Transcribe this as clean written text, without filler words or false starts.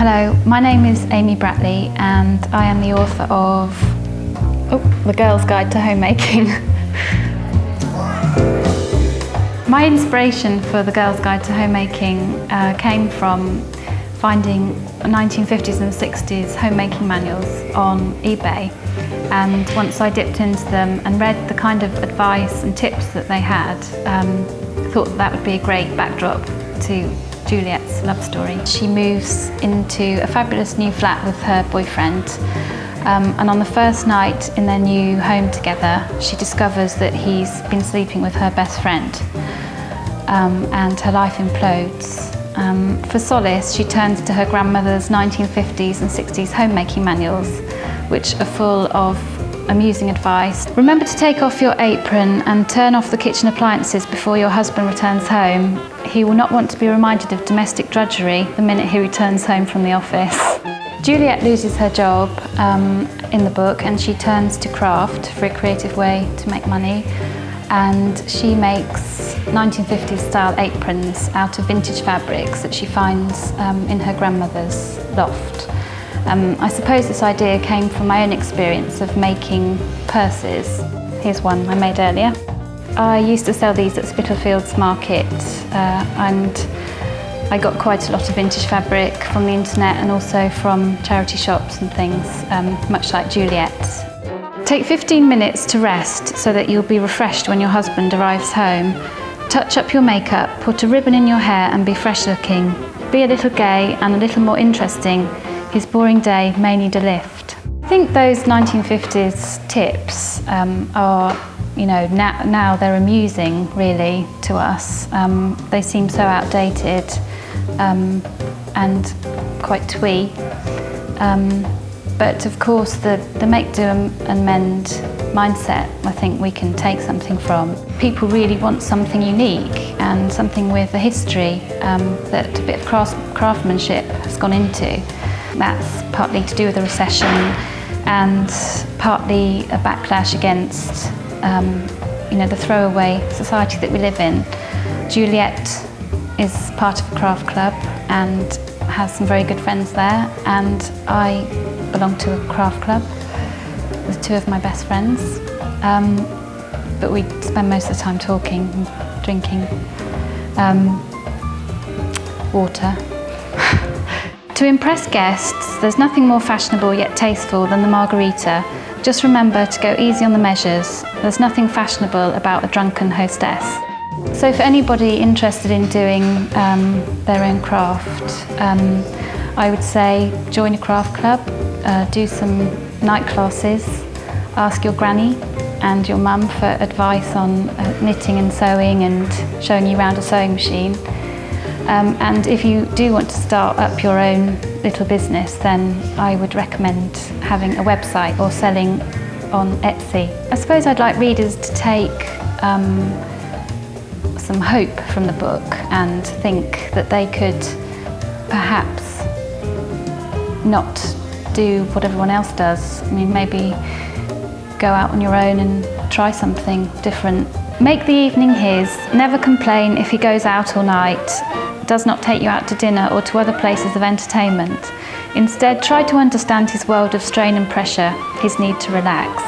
Hello, my name is Amy Bratley and I am the author of The Girl's Guide to Homemaking. My inspiration for The Girl's Guide to Homemaking came from finding 1950s and 60s homemaking manuals on eBay, and once I dipped into them and read the kind of advice and tips that they had, thought that would be a great backdrop to Juliet's love story. She moves into a fabulous new flat with her boyfriend, and on the first night in their new home together, she discovers that he's been sleeping with her best friend, and her life implodes. For solace, she turns to her grandmother's 1950s and 60s homemaking manuals, which are full of amusing advice. Remember to take off your apron and turn off the kitchen appliances before your husband returns home. He will not want to be reminded of domestic drudgery the minute he returns home from the office. Juliet loses her job in the book, and she turns to craft for a creative way to make money. And she makes 1950s style aprons out of vintage fabrics that she finds in her grandmother's loft. I suppose this idea came from my own experience of making purses. Here's one I made earlier. I used to sell these at Spitalfields Market, and I got quite a lot of vintage fabric from the internet and also from charity shops and things, much like Juliet. Take 15 minutes to rest so that you'll be refreshed when your husband arrives home. Touch up your makeup, put a ribbon in your hair and be fresh looking. Be a little gay and a little more interesting. His boring day may need a lift. I think those 1950s tips are, now they're amusing really to us. They seem so outdated and quite twee. But of course the make, do and mend mindset, I think we can take something from. People really want something unique and something with a history that a bit of craftsmanship has gone into. That's partly to do with the recession and partly a backlash against the throwaway society that we live in. Juliet is part of a craft club and has some very good friends there, and I belong to a craft club with two of my best friends, but we spend most of the time talking and drinking water. To impress guests, there's nothing more fashionable yet tasteful than the margarita. Just remember to go easy on the measures. There's nothing fashionable about a drunken hostess. So for anybody interested in doing their own craft, I would say join a craft club, do some night classes, ask your granny and your mum for advice on knitting and sewing and showing you around a sewing machine. And if you do want to start up your own little business, then I would recommend having a website or selling on Etsy. I suppose I'd like readers to take some hope from the book and think that they could perhaps not do what everyone else does. I mean, maybe go out on your own and try something different. Make the evening his. Never complain if he goes out all night, does not take you out to dinner or to other places of entertainment. Instead, try to understand his world of strain and pressure, his need to relax.